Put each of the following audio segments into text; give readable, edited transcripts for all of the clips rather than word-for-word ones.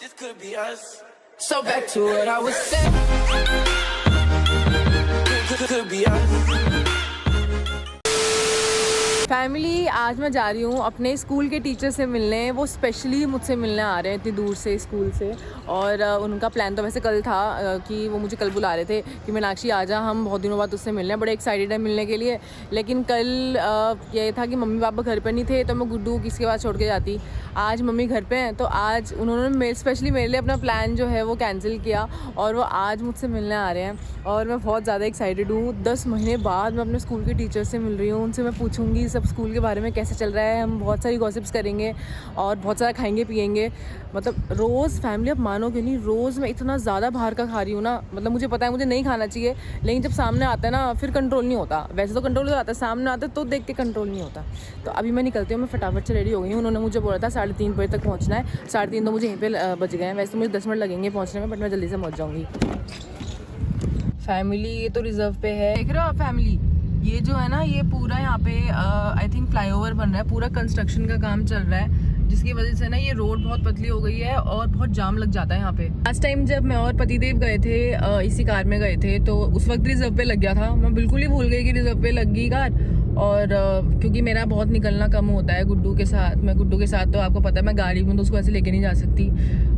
This could be us. So back to what I was saying. Could be us. Family, आज मैं जा रही हूँ अपने स्कूल के टीचर से मिलने। वो स्पेशली मुझसे मिलने आ रहे हैं इतनी दूर से स्कूल से। और उनका प्लान तो वैसे कल था कि वो मुझे कल बुला रहे थे कि मीनाक्षी आ जा, हम बहुत दिनों बाद उससे मिलने हैं, बड़े एक्साइटेड है मिलने के लिए। लेकिन कल ये था कि मम्मी पापा घर पर नहीं थे तो मैं गुड्डू किसके पास छोड़ के जाती। आज मम्मी घर पे हैं तो आज उन्होंने स्पेशली मेरे लिए अपना प्लान जो है वो कैंसिल किया और वो आज मुझसे मिलने आ रहे हैं। और मैं बहुत ज़्यादा एक्साइटेड हूँ। 10 महीने बाद मैं अपने स्कूल के टीचर से मिल रही हूँ। उनसे मैं पूछूंगी सब स्कूल के बारे में कैसे चल रहा है। हम बहुत सारी गॉसिप्स करेंगे और बहुत सारा खाएंगे पिएंगे। मतलब रोज़ फैमिली, आप मानोगे नहीं, रोज़ मैं इतना ज़्यादा बाहर का खा रही हूँ ना। मतलब मुझे पता है मुझे नहीं खाना चाहिए, लेकिन जब सामने आता है ना फिर कंट्रोल नहीं होता। वैसे तो कंट्रोल हो जाता है, सामने आता है तो देख के कंट्रोल नहीं होता। तो अभी मैं निकलती हूँ, मैं फटाफट से रेडी हो गई हूँ। उन्होंने मुझे बोला था 3:30 बजे तक पहुँचना है। 3:30 तो मुझे यहीं पे बज गए हैं। वैसे तो मुझे 10 मिनट लगेंगे पहुँचने में, बट मैं जल्दी से पहुँच जाऊँगी। फैमिली, ये तो रिजर्व पे है, देख रहे हो आप फैमिली। ये जो है ना, ये पूरा यहाँ पे आई थिंक फ्लाईओवर बन रहा है, पूरा कंस्ट्रक्शन का काम चल रहा है, जिसकी वजह से ना ये रोड बहुत पतली हो गई है और बहुत जाम लग जाता है यहाँ पे। लास्ट टाइम जब मैं और पतिदेव गए थे इसी कार में गए थे तो उस वक्त रिजर्व पे लग गया था। मैं बिल्कुल ही भूल गई कि रिजर्व पे लग गई कार। और क्योंकि मेरा बहुत निकलना कम होता है गुड्डू के साथ, मैं गुड्डू के साथ तो आपको पता है मैं गाड़ी में तो उसको ऐसे लेके नहीं जा सकती।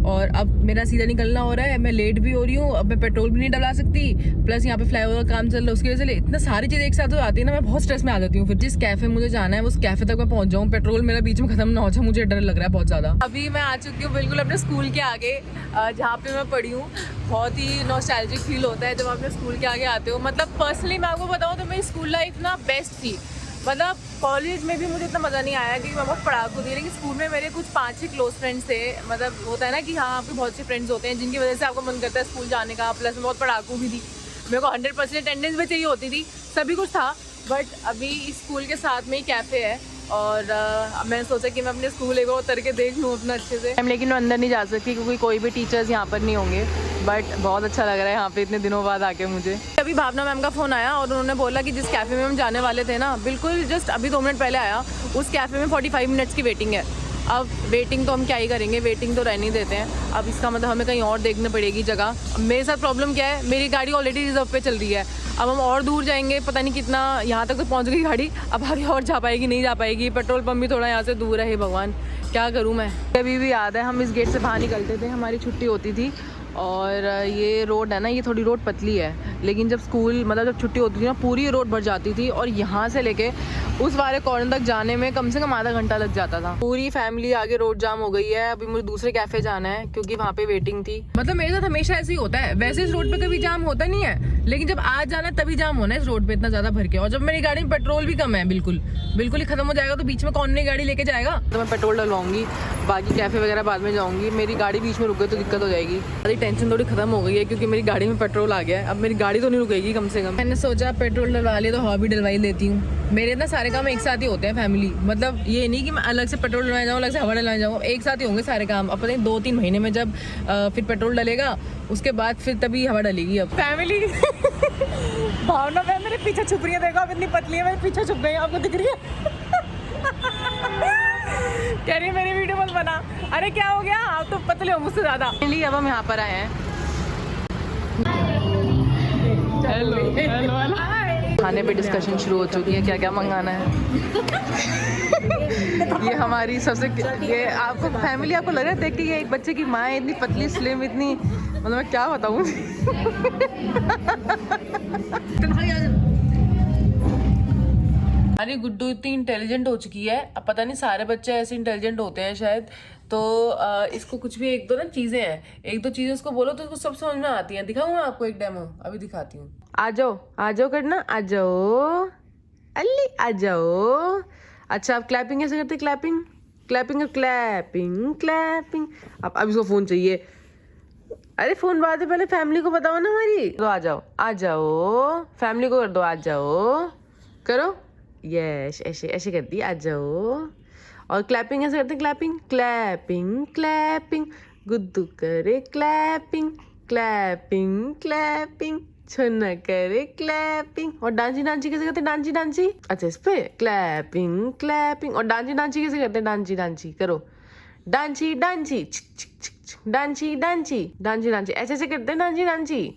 और अब मेरा सीधा निकलना हो रहा है, मैं लेट भी हो रही हूँ, अब मैं पेट्रोल भी नहीं डलवा सकती, प्लस यहाँ पे फ्लाईओवर का काम चल रहा है, उसकी वजह से इतना सारी चीज़ें एक साथ हो जाती है ना, मैं बहुत स्ट्रेस में आ जाती हूँ। फिर जिस कैफे मुझे जाना है उस कैफे तक मैं पहुँच जाऊँ, पेट्रोल मेरा बीच में खत्म ना हो जाए, मुझे डर लग रहा है बहुत ज़्यादा। अभी मैं आ चुकी हूँ बिल्कुल अपने स्कूल के आगे, जहाँ पे मैं पढ़ी हूँ। बहुत ही नॉस्टैल्जिक फील होता है जब आप अपने स्कूल के आगे आते हो। मतलब पर्सनली मैं आपको बताऊँ तो मेरी स्कूल लाइफ ना बेस्ट थी। मतलब कॉलेज में भी मुझे इतना मज़ा नहीं आया क्योंकि मैं बहुत पढ़ाकू थी, लेकिन स्कूल में मेरे कुछ 5 ही क्लोज फ्रेंड्स थे। मतलब होता है ना कि हाँ, आपके बहुत से फ्रेंड्स होते हैं जिनकी वजह से आपको मन करता है स्कूल जाने का। प्लस मैं बहुत पढ़ाकू भी थी, मेरे को 100% अटेंडेंस भी चाहिए होती थी, सभी कुछ था। बट अभी इस स्कूल के साथ में ही कैफ़े है और मैंने सोचा कि मैं अपने स्कूल एक बार उतर के देख लूँ अपना अच्छे से। लेकिन मैं अंदर नहीं जा सकती क्योंकि कोई भी टीचर्स यहाँ पर नहीं होंगे। बट बहुत अच्छा लग रहा है यहाँ पे इतने दिनों बाद आके मुझे। अभी भावना मैम का फ़ोन आया और उन्होंने बोला कि जिस कैफ़े में हम जाने वाले थे ना, बिल्कुल जस्ट अभी 2 मिनट पहले आया, उस कैफ़े में 45 मिनट्स की वेटिंग है। अब वेटिंग तो हम क्या ही करेंगे, वेटिंग तो रहने ही देते हैं। अब इसका मतलब हमें कहीं और देखनी पड़ेगी जगह। मेरे साथ प्रॉब्लम क्या है, मेरी गाड़ी ऑलरेडी रिजर्व पे चल रही है। अब हम और दूर जाएंगे, पता नहीं कितना, यहाँ तक तो पहुँच गई गाड़ी, अब आगे और जा पाएगी नहीं जा पाएगी। पेट्रोल पंप भी थोड़ा यहाँ से दूर है, भगवान क्या करूँ मैं। अभी भी याद है हम इस गेट से बाहर निकलते थे, हमारी छुट्टी होती थी और ये रोड है ना, ये थोड़ी रोड पतली है, लेकिन जब स्कूल मतलब जब छुट्टी होती थी ना पूरी रोड भर जाती थी और यहाँ से लेके उस वाले कॉर्नर तक जाने में कम से कम आधा घंटा लग जाता था। पूरी फैमिली आगे रोड जाम हो गई है। अभी मुझे दूसरे कैफे जाना है क्योंकि वहाँ पे वेटिंग थी। मतलब मेरे साथ हमेशा ऐसे ही होता है, वैसे इस रोड पे कभी जाम होता नहीं है, लेकिन जब आज जाना है तभी जाम होना है इस रोड पे इतना ज्यादा भर के। और जब मेरी गाड़ी में पेट्रोल भी कम है, बिल्कुल ही खत्म हो जाएगा, तो बीच में कौन नई गाड़ी लेके जाएगा। तो मैं पेट्रोल डलवाऊंगी, बाकी कैफे वगैरह बाद में जाऊंगी। मेरी गाड़ी बीच में रुक गई तो दिक्कत हो जाएगी। सारी टेंशन थोड़ी खत्म हो गई है क्योंकि मेरी गाड़ी में पेट्रोल आ गया है। अब मेरी गाड़ी तो नहीं रुकेगी कम से कम। मैंने सोचा पेट्रोल डलवा लिया तो हवा भी डलवा ही लेती हूँ। मेरे ना सारे काम एक साथ ही होते हैं फैमिली। मतलब ये नहीं कि मैं अलग से पेट्रोल डलवाने जाऊँ, अलग से हवा डलवाने जाऊँ, एक साथ ही होंगे सारे काम। अब पता नहीं 2-3 महीने में जब फिर पेट्रोल डलेगा उसके बाद फिर तभी हवा डलेगी। अब फैमिली भावना मैम मेरे पीछे छुप रही है, देखो अब इतनी पतली है, मेरे पीछे छुप गई, आपको दिख रही है। कह रही है मेरी वीडियो मत बना। अरे क्या हो गया, आप तो पतले हो मुझसे ज्यादा। अब हम यहाँ पर आए हैं। हेलो खाने पे डिस्कशन शुरू हो चुकी है, क्या क्या मंगाना है। ये हमारी सबसे, ये आपको फैमिली आपको लग रहा है देख के ये एक बच्चे की माँ है, इतनी पतली स्लिम, इतनी, मतलब मैं क्या बताऊँ। अरे गुड्डू इतनी इंटेलिजेंट हो चुकी है, अब पता नहीं सारे बच्चे ऐसे इंटेलिजेंट होते हैं शायद। तो इसको कुछ भी 1-2 ना चीज़ें हैं, 1-2 चीज़ें उसको बोलो तो उसको सब समझ में आती हैं। दिखाऊँ मैं आपको एक डेमो, अभी दिखाती हूँ। आ जाओ करना, आ जाओ अल्ली, आ जाओ। अच्छा आप क्लैपिंग कैसे करते, क्लैपिंग अब इसको फ़ोन चाहिए। अरे फ़ोन बात है, पहले फैमिली को बताओ ना हमारी। तो आ जाओ फैमिली को कर दो, आ जाओ करो, यस ऐसे ऐसे करती है, आ जाओ। और क्लैपिंग ऐसे करते हैं, क्लैपिंग गुड्डू करे क्लैपिंग, छन्ना करे क्लैपिंग। और डांसी कैसे करते हैं, डांसी। अच्छा इस पे क्लैपिंग। और डांसी कैसे करते हैं, डांसी करो, डांसी डांची डांची डांची डांची ऐसे ऐसे करते हैं डांची डांची।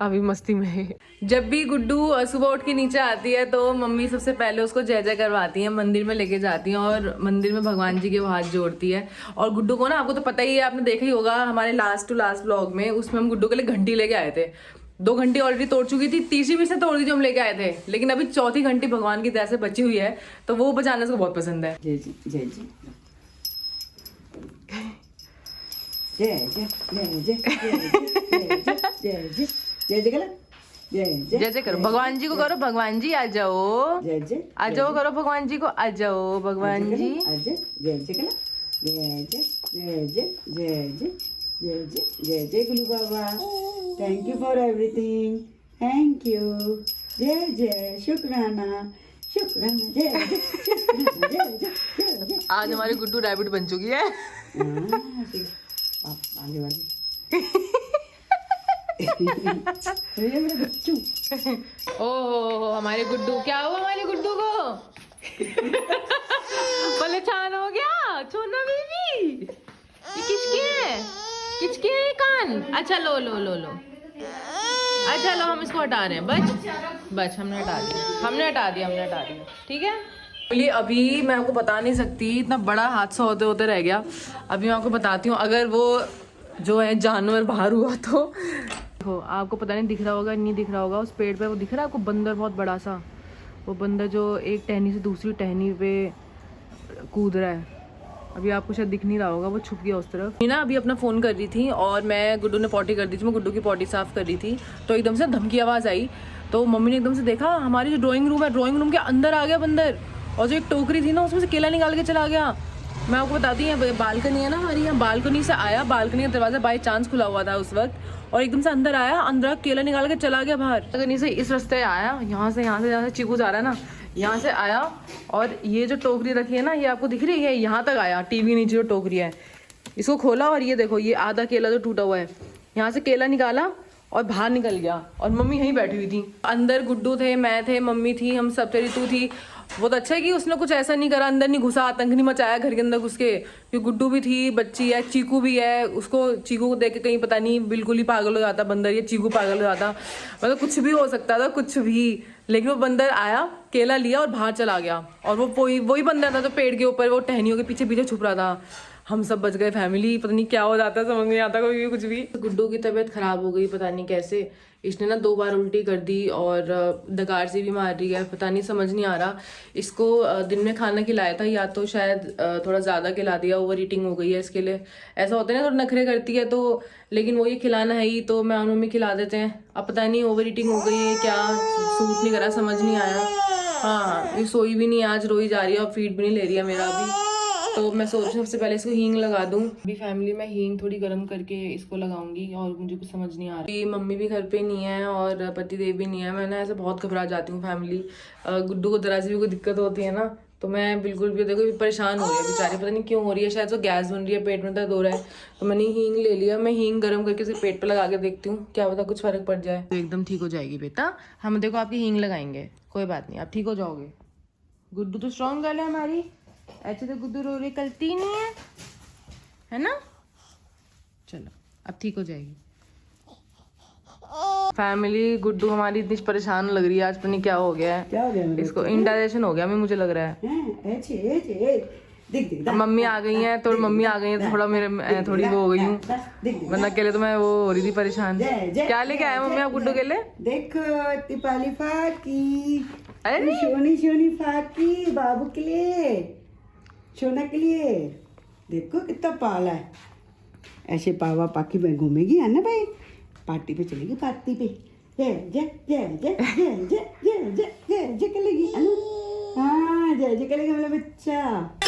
अभी मस्ती में है। जब भी गुड्डू सुबह उठ के नीचे आती है तो मम्मी सबसे पहले उसको जय जय करवाती है, मंदिर में लेके जाती हैं और मंदिर में भगवान जी के वो हाथ जोड़ती है। और गुड्डू को ना, आपको तो पता ही है, आपने देखा ही होगा हमारे लास्ट टू लास्ट व्लॉग में, उसमें हम गुड्डू के लिए घंटी लेके आए थे। 2 घंटी ऑलरेडी तोड़ चुकी थी, तीसरी भी से तोड़ दी जो हम लेके आए थे, लेकिन अभी चौथी घंटी भगवान की दया से बची हुई है, तो वो बजाना उसको बहुत पसंद है। जय जी जय जी जय जय जय जय जय जय जय जय करो, जय जय करो, भगवान जी को करो, भगवान जी आ जाओ, जय जय आ जाओ, करो भगवान जी को, आ जाओ भगवान जी। जय जय करो, जय जय जय जय जय जय जय जय जय जय Gulu Baba, thank you for everything, thank you, जय जय शुक्राना शुक्राना, जय जय शुक्राना, जय जय जय जय। आज हमारी गुड्डू रैबिट बन चुकी है। आगे वाली मेरे बच्चू। ओह हमारे गुड्डू, क्या हुआ हमारे गुड्डू को? परेशान हो गया छोना बीबी। ये किसके है? किसके है कान? अच्छा लो लो लो लो, अच्छा लो, हम इसको हटा रहे हैं। बच हमने हटा दिया, हमने हटा दिया, ठीक है। बोलिए, अभी मैं आपको बता नहीं सकती, इतना बड़ा हादसा होते होते रह गया। अभी मैं आपको बताती हूँ, अगर वो जो है जानवर बाहर हुआ तो देखो, आपको पता नहीं दिख रहा होगा नहीं दिख रहा होगा, उस पेड़ पे वो दिख रहा है आपको बंदर, बहुत बड़ा सा वो बंदर जो एक टहनी से दूसरी टहनी पे कूद रहा है। अभी आपको शायद दिख नहीं रहा होगा, वो छुप गया उस तरफ। मैं ना अभी अपना फ़ोन कर रही थी और मैं, गुड्डू ने पॉटी कर दी थी, मैं गुड्डू की पॉटी साफ़ कर रही थी, तो एकदम से धमकी आवाज़ आई। तो मम्मी ने एकदम से देखा, हमारी जो ड्राइंग रूम है, ड्राइंग रूम के अंदर आ गया बंदर, और जो एक टोकरी थी ना उसमें से केला निकाल के चला गया। मैं आपको बताती हूँ, बालकनी है ना हमारी, यहाँ बालकनी से आया, बालकनी का दरवाज़ा बाई चांस खुला हुआ था उस वक्त, और एकदम से अंदर आया, अंदर केला निकाल के चला गया बाहर। बालकनी से इस रास्ते आया, यहाँ से चीकू जा रहा है ना, यहाँ से आया, और ये जो टोकरी रखी है ना, ये आपको दिख रही है, यहाँ तक आया, टीवी नीचे जो टोकरी है, इसको खोला और ये देखो, ये आधा केला जो टूटा हुआ है, यहाँ से केला निकाला और बाहर निकल गया। और मम्मी यहीं बैठी हुई थी, अंदर गुड्डू थे, मैं थे, मम्मी थी, हम सब थे, रितु थी। बहुत अच्छा है कि उसने कुछ ऐसा नहीं करा, अंदर नहीं घुसा, आतंक नहीं मचाया घर के अंदर घुस के, क्योंकि गुड्डू भी थी, बच्ची है, चीकू भी है, उसको चीकू को देख के कहीं पता नहीं बिल्कुल ही पागल हो जाता बंदर, या चीकू पागल हो जाता, मतलब कुछ भी हो सकता था, कुछ भी। लेकिन वो बंदर आया, केला लिया और बाहर चला गया, और वो वही बंदर था जो पेड़ के ऊपर वो टहनियों के पीछे पीछे छुप रहा था। हम सब बच गए, फैमिली, पता नहीं क्या हो जाता, समझ नहीं आता कभी भी कुछ भी। गुड्डू की तबीयत खराब हो गई, पता नहीं कैसे, इसने ना 2 बार उल्टी कर दी और डकार से भी मार रही है, पता नहीं, समझ नहीं आ रहा। इसको दिन में खाना खिलाया था, या तो शायद थोड़ा ज़्यादा खिला दिया, ओवर ईटिंग हो गई है इसके लिए। ऐसा होता है ना, थोड़ा नखरे करती है तो, लेकिन वो ये खिलाना है ही, तो मैं उन्होंने खिला देते हैं। अब पता नहीं ओवर ईटिंग हो गई है क्या, सूट नहीं करा, समझ नहीं आया। हाँ, ये सोई भी नहीं आज, रोई जा रही है और फीड भी नहीं ले रही है मेरा अभी। तो मैं सोच रही हूँ सबसे पहले इसको हींग लगा दूँ। अभी फैमिली में हींग थोड़ी गर्म करके इसको लगाऊंगी, और मुझे कुछ समझ नहीं आ रहा। मम्मी भी घर पे नहीं है और पतिदेव भी नहीं है, मैं ना ऐसे बहुत घबरा जाती हूँ फैमिली। गुड्डू को जरा सी भी कोई दिक्कत होती है ना, तो मैं बिल्कुल भी, देखो परेशान हो रही है बेचारी, पता नहीं क्यों हो रही है, शायद तो गैस बन रही है, पेट में दर्द हो रहा है, तो मैंने हींग ले लिया। मैं हींग गर्म करके उसे पेट पे लगा के देखती हूँ, क्या पता कुछ फर्क पड़ जाए, तो एकदम ठीक हो जाएगी बेटा। हम देखो आपकी हींग लगाएंगे, कोई बात नहीं, आप ठीक हो जाओगे। गुड्डू तो स्ट्रॉन्ग गर्ल है हमारी, ऐसे तो गुड्डू रो रही कलती नहीं है ना। चलो अब ठीक हो जाएगी। फैमिली, गुड्डू हमारी इतनी परेशान लग रही है आज, पता नहीं क्या हो गया है, क्या हो गया इसको इंडाइजेशन हो गया, मुझे लग रहा है। देख मम्मी आ गई हैं, तो मम्मी आ गई है तो थोड़ा मेरे थोड़ी वो हो गई हूँ, वरना अकेले तो मैं वो हो रही थी परेशान। क्या लेके आए मम्मी आप गुड्डू के लिए? देखो तिपाली फाकी, अरे सोनी फाकी बाबू के लिए, सोना के लिए। देखो कितना पाला है, ऐसे पावा पाकी में घूमेगी है ना भाई, पार्टी पे चलेगी, पार्टी पे जय जय जय जय जय जय जय जय जय जय करेगी, हाँ जय जय करेगी मेरा बच्चा।